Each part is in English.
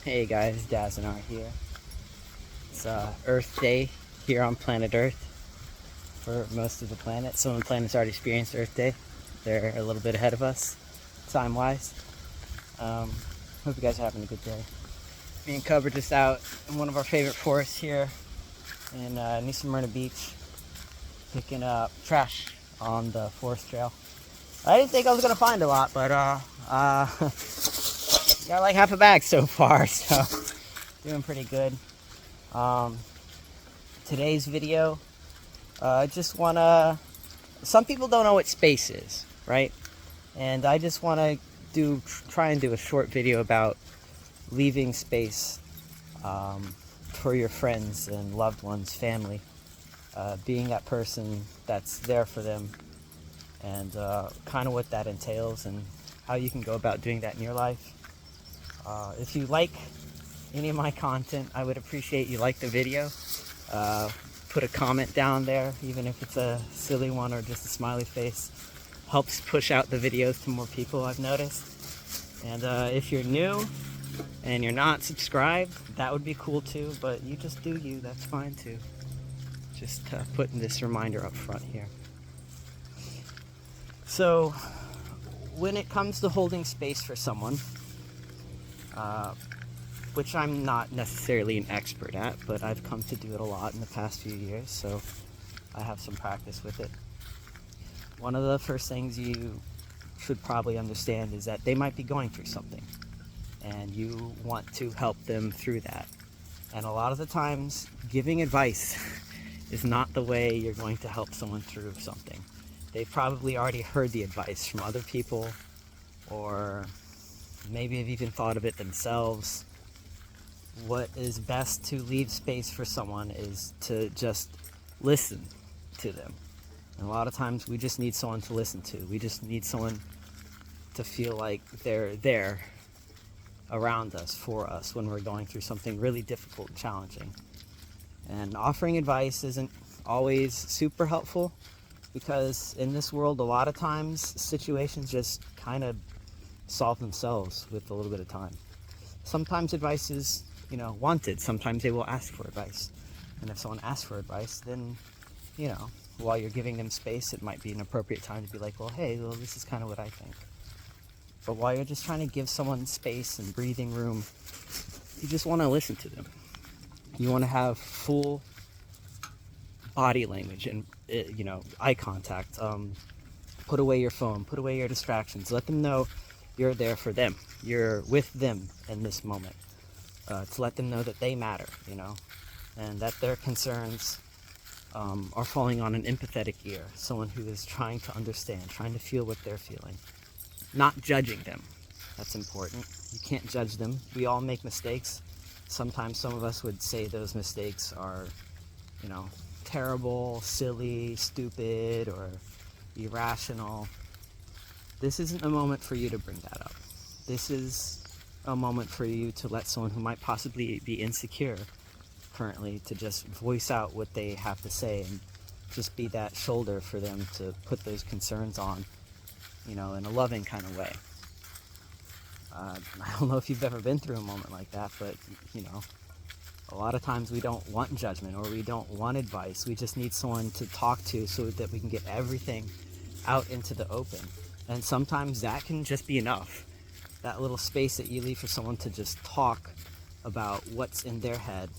Hey guys, Daz and Art here. It's Earth Day here on planet Earth for most of the planet. Some of the planets already experienced Earth Day. They're a little bit ahead of us, time-wise. Hope you guys are having a good day. Me and Cub are just out in one of our favorite forests here in New Smyrna Beach, picking up trash on the forest trail. I didn't think I was gonna find a lot, but got like half a bag so far, so doing pretty good. Today's video, I just wanna. Some people don't know what space is, right? And I just wanna try and do a short video about leaving space for your friends and loved ones, family, being that person that's there for them, and kind of what that entails and how you can go about doing that in your life. If you like any of my content, I would appreciate you like the video. Put a comment down there, even if it's a silly one or just a smiley face. Helps push out the videos to more people, I've noticed. And if you're new and you're not subscribed, that would be cool too, but you just do you, that's fine too. Just putting this reminder up front here. So, when it comes to holding space for someone, which I'm not necessarily an expert at, but I've come to do it a lot in the past few years, so I have some practice with it. One of the first things you should probably understand is that they might be going through something, and you want to help them through that. And a lot of the times, giving advice is not the way you're going to help someone through something. They've probably already heard the advice from other people, or maybe have even thought of it themselves. What is best to leave space for someone is to just listen to them. And a lot of times we just need someone to listen to. We just need someone to feel like they're there around us, for us, when we're going through something really difficult and challenging. And offering advice isn't always super helpful, because in this world, a lot of times situations just kind of solve themselves with a little bit of time. Sometimes advice is, wanted. Sometimes they will ask for advice. And if someone asks for advice, then, while you're giving them space, it might be an appropriate time to be like, well, hey, this is kind of what I think. But while you're just trying to give someone space and breathing room, you just want to listen to them. You want to have full body language and, eye contact. Put away your phone, put away your distractions. Let them know you're there for them. You're with them in this moment. To let them know that they matter, and that their concerns are falling on an empathetic ear. Someone who is trying to understand, trying to feel what they're feeling. Not judging them. That's important. You can't judge them. We all make mistakes. Sometimes some of us would say those mistakes are, terrible, silly, stupid, or irrational. This isn't a moment for you to bring that up. This is a moment for you to let someone who might possibly be insecure currently to just voice out what they have to say, and just be that shoulder for them to put those concerns on, in a loving kind of way. I don't know if you've ever been through a moment like that, but, a lot of times we don't want judgment, or we don't want advice. We just need someone to talk to so that we can get everything out into the open. And sometimes that can just be enough. That little space that you leave for someone to just talk about what's in their head,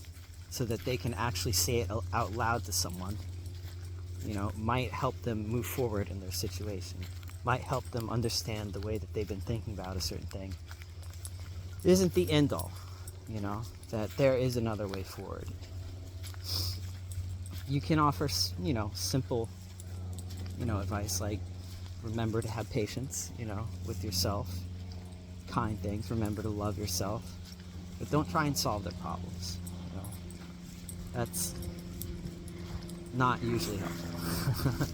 so that they can actually say it out loud to someone, might help them move forward in their situation. Might help them understand the way that they've been thinking about a certain thing. It isn't the end all, that there is another way forward. You can offer, simple, advice like, remember to have patience, with yourself. Kind things, remember to love yourself. But don't try and solve their problems, That's not usually helpful.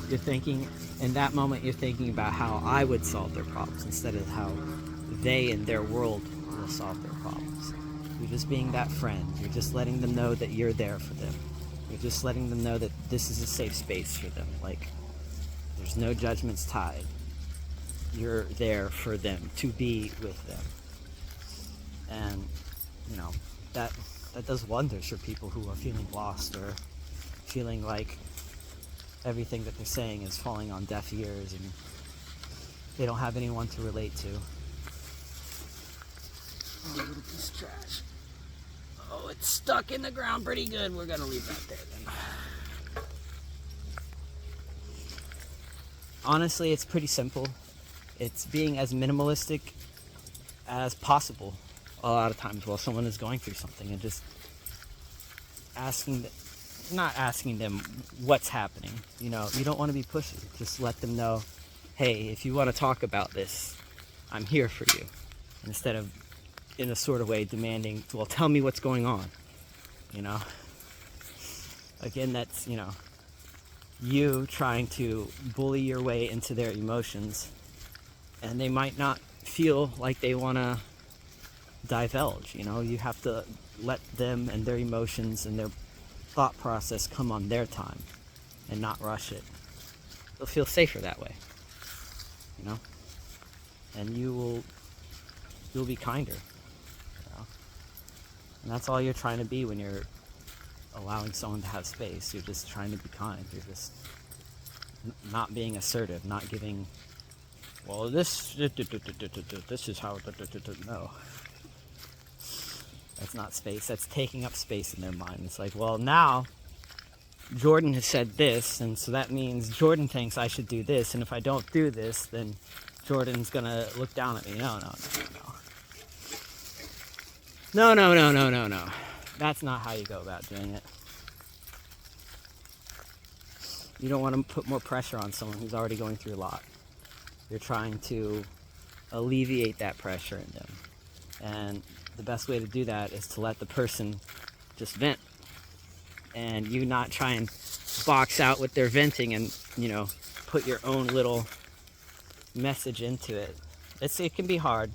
You're thinking, in that moment, you're thinking about how I would solve their problems instead of how they in their world will solve their problems. You're just being that friend. You're just letting them know that you're there for them. You're just letting them know that this is a safe space for them. Like, there's no judgments tied. You're there for them, to be with them. And you know, that does wonders for people who are feeling lost or feeling like everything that they're saying is falling on deaf ears and they don't have anyone to relate to. Oh, look at this trash. Oh, it's stuck in the ground pretty good. We're gonna leave that there then. Honestly, it's pretty simple. It's being as minimalistic as possible a lot of times while someone is going through something, and just not asking them what's happening. You know, you don't want to be pushy. Just let them know, hey, if you want to talk about this, I'm here for you. Instead of, in a sort of way, demanding, well, tell me what's going on. You know? Again, that's, you know, you trying to bully your way into their emotions, and they might not feel like they want to divulge. You know, you have to let them and their emotions and their thought process come on their time and not rush it. They'll feel safer that way, you know, and you'll be kinder, you know? And that's all you're trying to be when you're allowing someone to have space. You're just trying to be kind. You're just not being assertive, not giving, well, this is how, no. That's not space. That's taking up space in their mind. It's like, well, now Jordan has said this, and so that means Jordan thinks I should do this, and if I don't do this, then Jordan's gonna look down at me. No. No. That's not how you go about doing it. You don't want to put more pressure on someone who's already going through a lot. You're trying to alleviate that pressure in them. And the best way to do that is to let the person just vent. And you not try and box out what they're venting and, you know, put your own little message into it. It can be hard.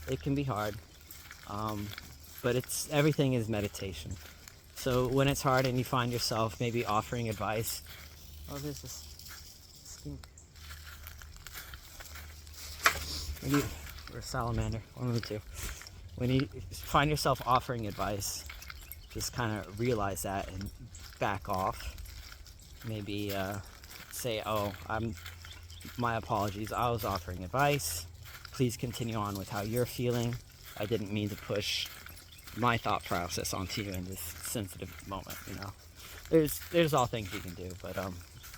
It can be hard. But everything is meditation. So when it's hard and you find yourself maybe offering advice, oh, there's this skink. Or a salamander, one of the two. When you find yourself offering advice, just kind of realize that and back off. Maybe say, oh, my apologies, I was offering advice. Please continue on with how you're feeling. I didn't mean to push my thought process onto you in this sensitive moment, you know. There's all things you can do, but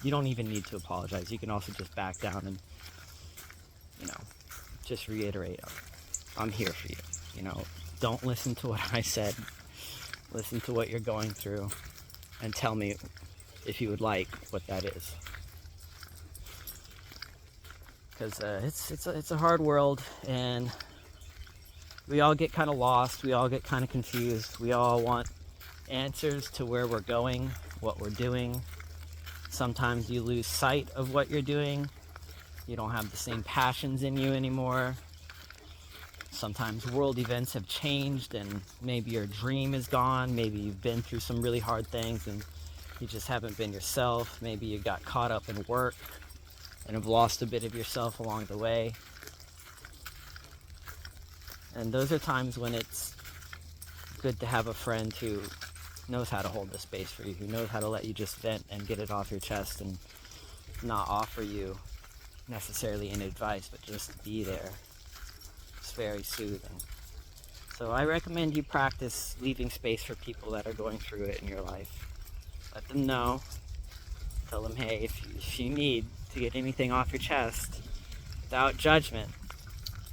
you don't even need to apologize. You can also just back down and, you know, just reiterate, I'm here for you. You know, don't listen to what I said. Listen to what you're going through and tell me if you would like what that is. Because it's a hard world, and we all get kind of lost. We all get kind of confused. We all want answers to where we're going, what we're doing. Sometimes you lose sight of what you're doing. You don't have the same passions in you anymore. Sometimes world events have changed and maybe your dream is gone. Maybe you've been through some really hard things and you just haven't been yourself. Maybe you got caught up in work and have lost a bit of yourself along the way. And those are times when it's good to have a friend who knows how to hold the space for you, who knows how to let you just vent and get it off your chest and not offer you necessarily any advice, but just be there. It's very soothing. So I recommend you practice leaving space for people that are going through it in your life. Let them know. Tell them, hey, if you need to get anything off your chest, without judgment,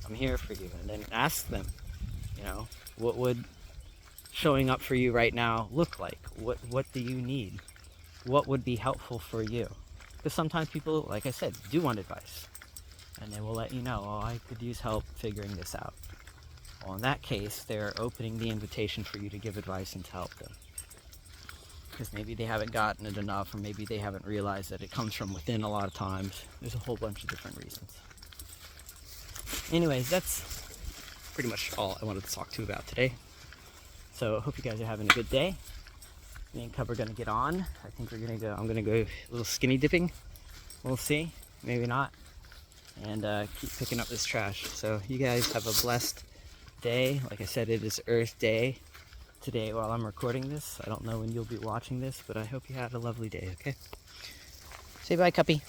I'm here for you. And then ask them, you know, what would showing up for you right now look like? What do you need? What would be helpful for you? Because sometimes people, like I said, do want advice. And they will let you know, oh, I could use help figuring this out. Well, in that case, they're opening the invitation for you to give advice and to help them. Because maybe they haven't gotten it enough, or maybe they haven't realized that it comes from within a lot of times. There's a whole bunch of different reasons. Anyways, that's pretty much all I wanted to talk to you about today. So I hope you guys are having a good day. Me and Cub are gonna get on. I think I'm gonna go a little skinny dipping. We'll see, maybe not. And keep picking up this trash. So you guys have a blessed day. Like I said, it is Earth Day today while I'm recording this. I don't know when you'll be watching this, but I hope you had a lovely day, okay? Say bye, Cuppy.